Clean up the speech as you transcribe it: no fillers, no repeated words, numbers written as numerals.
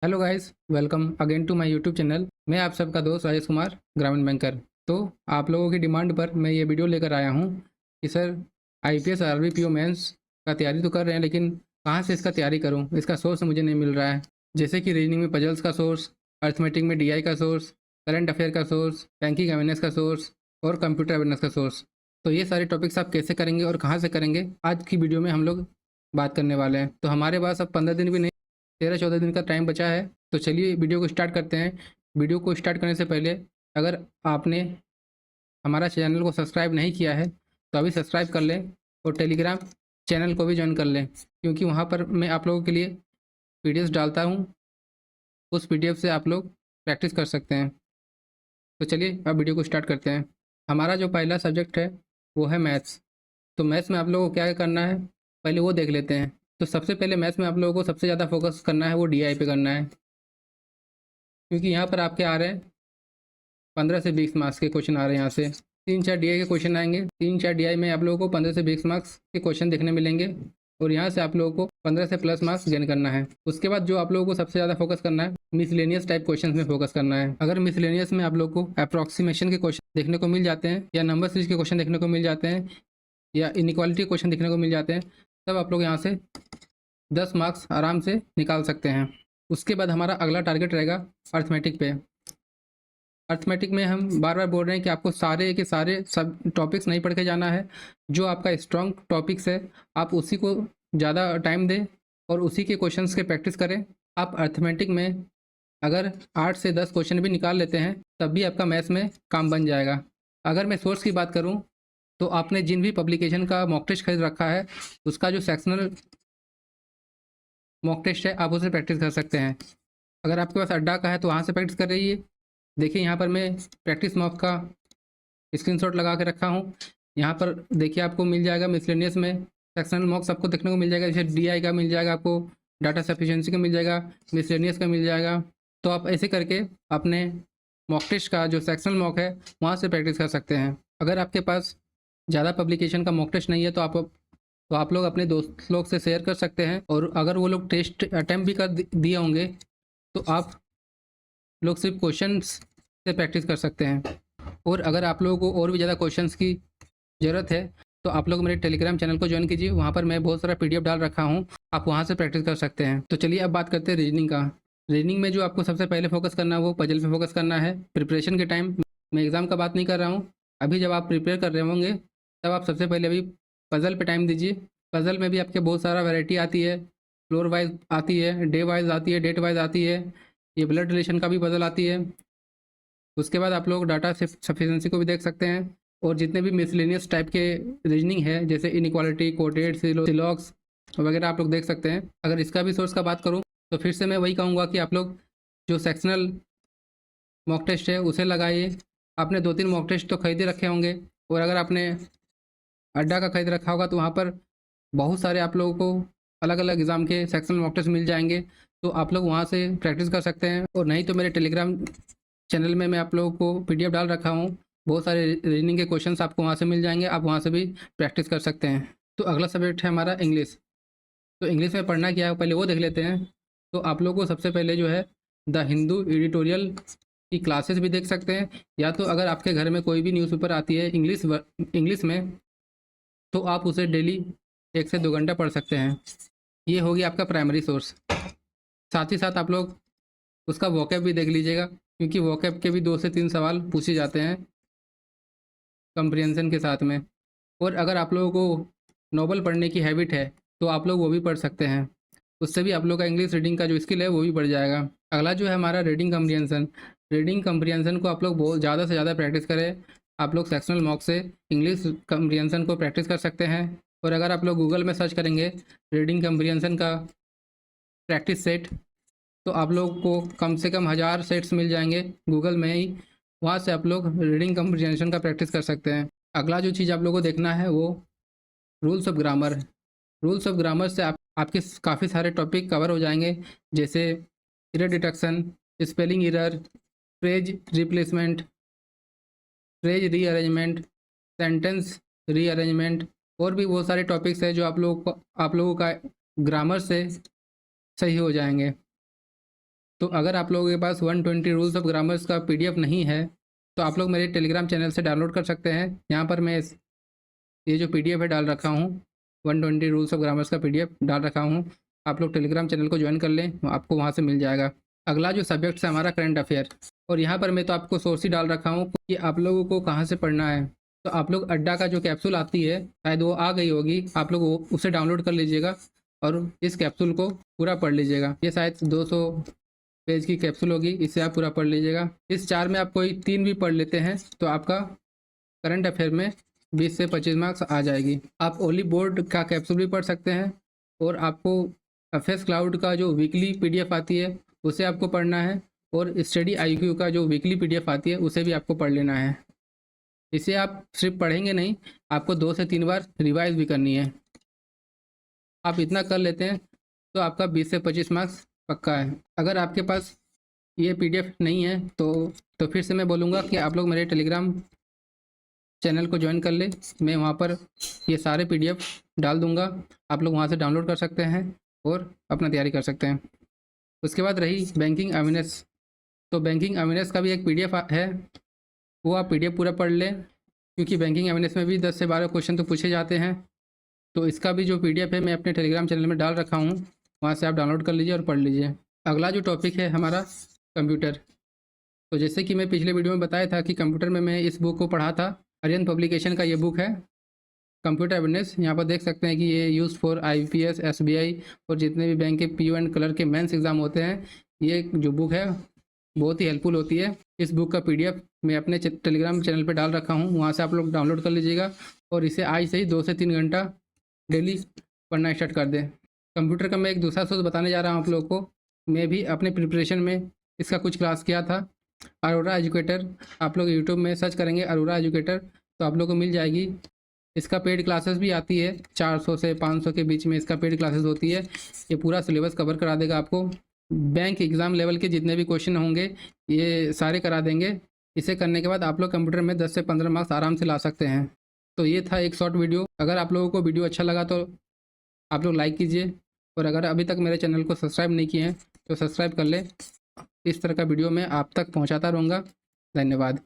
Hello guys, welcome again to my YouTube channel. मैं आप सबका दोस्त राजेश कुमार, ग्रामीण बैंकर। तो आप लोगों की डिमांड पर मैं ये वीडियो लेकर आया हूँ कि sir IPS RRB PO mains का तैयारी तो कर रहे हैं, लेकिन कहाँ से इसका तैयारी करूँ, इसका सोर्स मुझे नहीं मिल रहा है। जैसे कि रीजनिंग में पजल्स का सोर्स, अर्थमेटिक में डीआई का सोर्स, करंट अफेयर का सोर्स, बैंकिंग अवेयरनेस का सोर्स और कंप्यूटर अवेयरनेस का सोर्स। तो ये सारे टॉपिक्स आप कैसे करेंगे और कहाँ से करेंगे, आज की वीडियो में हम लोग बात करने वाले हैं। तो हमारे पास अब 15 दिन भी नहीं, 13-14 दिन का टाइम बचा है। तो चलिए वीडियो को स्टार्ट करते हैं। वीडियो को स्टार्ट करने से पहले अगर आपने हमारा चैनल को सब्सक्राइब नहीं किया है तो अभी सब्सक्राइब कर लें और टेलीग्राम चैनल को भी ज्वाइन कर लें, क्योंकि वहाँ पर मैं आप लोगों के लिए पीडीएफ डालता हूँ। उस पीडीएफ से आप लोग प्रैक्टिस कर सकते हैं। तो चलिए अब वीडियो को स्टार्ट करते हैं। हमारा जो पहला सब्जेक्ट है वो है मैथ्स। तो मैथ्स में आप लोगों को क्या करना है, पहले वो देख लेते हैं। तो सबसे पहले मैथ्स में आप लोगों को सबसे ज़्यादा फोकस करना है वो डीआई पे करना है, क्योंकि यहाँ पर आपके आ रहे हैं 15 से 20 मार्क्स के क्वेश्चन आ रहे हैं। यहाँ से 3-4 डीआई के क्वेश्चन आएंगे। 3-4 डीआई में आप लोगों को 15 से 20 मार्क्स के क्वेश्चन देखने मिलेंगे और यहाँ से आप लोगों को 15 से प्लस मार्क्स गेन करना है। उसके बाद जो आप लोगों को सबसे ज़्यादा फोकस करना है, मिसलेनियस टाइप क्वेश्चन में फोकस करना है। अगर मिसलेनियस में आप लोगों को अप्रॉक्सीमेशन के क्वेश्चन देखने को मिल जाते हैं, या नंबर सीरीज के क्वेश्चन देखने को मिल जाते हैं, या इनइक्वालिटी क्वेश्चन देखने को मिल जाते हैं, तब आप लोग यहाँ से 10 मार्क्स आराम से निकाल सकते हैं। उसके बाद हमारा अगला टारगेट रहेगा अर्थमेटिक पे। अर्थमेटिक में हम बार बार बोल रहे हैं कि आपको सारे के सारे सब टॉपिक्स नहीं पढ़ के जाना है। जो आपका स्ट्रॉन्ग टॉपिक्स है आप उसी को ज़्यादा टाइम दें और उसी के क्वेश्चंस के प्रैक्टिस करें। आप अर्थमेटिक में अगर 8 से 10 क्वेश्चन भी निकाल लेते हैं तब भी आपका मैथ्स में काम बन जाएगा। अगर मैं सोर्स की बात करूं तो आपने जिन भी पब्लिकेशन का मॉक टेस्ट खरीद रखा है उसका जो सेक्शनल मॉक टेस्ट है आप उसे प्रैक्टिस कर सकते हैं। अगर आपके पास अड्डा का है तो वहाँ से प्रैक्टिस कर रही। देखिए यहाँ पर मैं प्रैक्टिस मॉक का स्क्रीनशॉट लगा के रखा हूँ। यहाँ पर देखिए आपको मिल जाएगा मिसलेनियस में सेक्शनल मॉक्स आपको देखने को मिल जाएगा। जैसे डीआई का मिल जाएगा, आपको डाटा सफिशिएंसी का मिल जाएगा, मिसलेनियस का मिल जाएगा। तो आप ऐसे करके अपने मॉक टेस्ट का जो सेक्शनल मॉक है वहाँ से प्रैक्टिस कर सकते हैं। अगर आपके पास ज़्यादा पब्लिकेशन का मॉक टेस्ट नहीं है तो आप लोग अपने दोस्त लोग से शेयर कर सकते हैं, और अगर वो लोग टेस्ट अटैम्प्ट भी कर दिए होंगे तो आप लोग सिर्फ क्वेश्चंस से प्रैक्टिस कर सकते हैं। और अगर आप लोगों को और भी ज़्यादा क्वेश्चंस की ज़रूरत है तो आप लोग मेरे टेलीग्राम चैनल को ज्वाइन कीजिए। वहाँ पर मैं बहुत सारा पीडीएफ डाल रखा हूँ, आप वहाँ से प्रैक्टिस कर सकते हैं। तो चलिए अब बात करते हैं रीजनिंग का। रीजनिंग में जो आपको सबसे पहले फोकस करना है वो पजल पे फोकस करना है। प्रिपरेशन के टाइम मैं एग्ज़ाम का बात नहीं कर रहा हूँ, अभी जब आप प्रिपेयर कर रहे होंगे तब आप सबसे पहले अभी पज़ल पे टाइम दीजिए। पज़ल में भी आपके बहुत सारा वैरायटी आती है, फ्लोर वाइज आती है, डे वाइज आती है, डेट वाइज आती है, ये ब्लड रिलेशन का भी पज़ल आती है। उसके बाद आप लोग डाटा सफिशिएंसी को भी देख सकते हैं, और जितने भी मिसलेनियस टाइप के रीजनिंग है जैसे इनइक्वालिटी, कोटेड, सिलॉक्स वगैरह आप लोग देख सकते हैं। अगर इसका भी सोर्स का बात करूँ तो फिर से मैं वही कहूँगा कि आप लोग जो सेक्शनल मॉक टेस्ट है उसे लगाइए। आपने 2-3 मॉक टेस्ट तो खरीदे रखे होंगे, और अगर आपने अड्डा का खरीद रखा होगा तो वहाँ पर बहुत सारे आप लोगों को अलग अलग एग्ज़ाम के सेक्शनल मॉक टेस्ट मिल जाएंगे। तो आप लोग वहाँ से प्रैक्टिस कर सकते हैं, और नहीं तो मेरे टेलीग्राम चैनल में मैं आप लोगों को पीडीएफ डाल रखा हूँ। बहुत सारे रीजनिंग के क्वेश्चंस आपको वहाँ से मिल जाएंगे, आप वहाँ से भी प्रैक्टिस कर सकते हैं। तो अगला सब्जेक्ट है हमारा इंग्लिश। तो इंग्लिश में पढ़ना क्या है पहले वो देख लेते हैं। तो आप लोगों को सबसे पहले जो है द हिंदू एडिटोरियल की क्लासेस भी देख सकते हैं, या तो अगर आपके घर में कोई भी न्यूज़पेपर आती है इंग्लिश में तो आप उसे डेली 1 से 2 घंटा पढ़ सकते हैं। ये होगी आपका प्राइमरी सोर्स। साथ ही साथ आप लोग उसका वोकैब भी देख लीजिएगा, क्योंकि वोकैब के भी 2 से 3 सवाल पूछे जाते हैं कंप्रिहेंशन के साथ में। और अगर आप लोगों को नॉवल पढ़ने की हैबिट है तो आप लोग वो भी पढ़ सकते हैं, उससे भी आप लोग का इंग्लिश रीडिंग का जो स्किल है वो भी बढ़ जाएगा। अगला जो है हमारा रीडिंग कम्प्रिहेंशन। रीडिंग कम्प्रिहेंशन को आप लोग बहुत ज़्यादा से ज़्यादा प्रैक्टिस करें। आप लोग सेक्शनल मॉक से इंग्लिश कम्प्रिहेंशन को प्रैक्टिस कर सकते हैं, और अगर आप लोग गूगल में सर्च करेंगे रीडिंग कम्प्रिहेंशन का प्रैक्टिस सेट तो आप लोग को कम से कम 1000 सेट्स मिल जाएंगे गूगल में ही। वहाँ से आप लोग रीडिंग कम्प्रिहेंशन का प्रैक्टिस कर सकते हैं। अगला जो चीज़ आप लोगों को देखना है वो rules of grammar. Rules of grammar से आपके काफ़ी सारे टॉपिक कवर हो जाएंगे, जैसे error detection, spelling error, phrase replacement, phrase rearrangement, sentence rearrangement, और भी बहुत सारे टॉपिक्स हैं जो आप लोगों का ग्रामर से सही हो जाएंगे। तो अगर आप लोगों के पास 120 रूल्स ऑफ ग्रामर्स का PDF नहीं है तो आप लोग मेरे टेलीग्राम चैनल से डाउनलोड कर सकते हैं। यहाँ पर मैं ये जो PDF है डाल रखा हूँ, 120 रूल्स ऑफ ग्रामर्स का PDF डाल रखा हूँ। आप लोग टेलीग्राम चैनल को ज्वाइन कर लें, आपको वहाँ से मिल जाएगा। अगला जो सब्जेक्ट है हमारा करंट अफेयर, और यहाँ पर मैं तो आपको सोर्स ही डाल रखा हूँ कि आप लोगों को कहाँ से पढ़ना है। तो आप लोग अड्डा का जो कैप्सूल आती है, शायद वो आ गई होगी, आप लोग उसे डाउनलोड कर लीजिएगा और इस कैप्सूल को पूरा पढ़ लीजिएगा। ये शायद 200 पेज की कैप्सूल होगी, इससे आप पूरा पढ़ लीजिएगा। इस 4 में आप कोई 3 भी पढ़ लेते हैं तो आपका करंट अफेयर में 20 से 25 मार्क्स आ जाएगी। आप ओनली बोर्ड का कैप्सूल भी पढ़ सकते हैं और आपको अफेयर्स क्लाउड का जो वीकली PDF आती है उसे आपको पढ़ना है, और स्टडी IQ का जो वीकली PDF आती है उसे भी आपको पढ़ लेना है। इसे आप सिर्फ पढ़ेंगे नहीं, आपको 2 से 3 बार रिवाइज भी करनी है। आप इतना कर लेते हैं तो आपका 20 से 25 मार्क्स पक्का है। अगर आपके पास ये PDF नहीं है तो फिर से मैं बोलूँगा कि आप लोग मेरे टेलीग्राम चैनल को ज्वाइन कर ले। मैं वहाँ पर ये सारे PDF डाल दूँगा, आप लोग वहाँ से डाउनलोड कर सकते हैं और अपना तैयारी कर सकते हैं। उसके बाद रही बैंकिंग अवेयरनेस, तो बैंकिंग अवेयरनेस का भी एक PDF है, वो आप PDF पूरा पढ़ लें, क्योंकि बैंकिंग अवेयरनेस में भी 10 से 12 क्वेश्चन तो पूछे जाते हैं। तो इसका भी जो PDF है मैं अपने टेलीग्राम चैनल में डाल रखा हूँ, वहाँ से आप डाउनलोड कर लीजिए और पढ़ लीजिए। अगला जो टॉपिक है हमारा कंप्यूटर, तो जैसे कि मैं पिछले वीडियो में बताया था कि कंप्यूटर में मैं इस बुक को पढ़ा था, आर्यन पब्लिकेशन का ये बुक है कंप्यूटर अवेयरनेस। यहाँ पर देख सकते हैं कि ये यूज़ फॉर IPS SBI और जितने भी बैंक के PO एंड क्लर्क के मेंस एग्ज़ाम होते हैं, ये जो बुक है बहुत ही हेल्पफुल होती है। इस बुक का PDF मैं अपने टेलीग्राम चैनल पर डाल रखा हूँ, वहाँ से आप लोग डाउनलोड कर लीजिएगा और इसे आज से ही 2 से 3 घंटा डेली पढ़ना स्टार्ट कर दें। कंप्यूटर का मैं एक दूसरा सोर्स बताने जा रहा हूँ आप लोगों को। मैं भी अपने प्रिपरेशन में इसका कुछ क्लास किया था, अरोरा एजुकेटर। आप लोग यूट्यूब में सर्च करेंगे अरोरा एजुकेटर तो आप लोग को मिल जाएगी। इसका पेड क्लासेस भी आती है, 400 से 500 के बीच में इसका पेड क्लासेस होती है। ये पूरा सिलेबस कवर करा देगा आपको, बैंक एग्ज़ाम लेवल के जितने भी क्वेश्चन होंगे ये सारे करा देंगे। इसे करने के बाद आप लोग कंप्यूटर में 10 से 15 मार्क्स आराम से ला सकते हैं। तो ये था एक शॉर्ट वीडियो। अगर आप लोगों को वीडियो अच्छा लगा तो आप लोग लाइक कीजिए, और अगर अभी तक मेरे चैनल को सब्सक्राइब नहीं किए हैं तो सब्सक्राइब कर लें। इस तरह का वीडियो मैं आप तक पहुंचाता रहूँगा। धन्यवाद।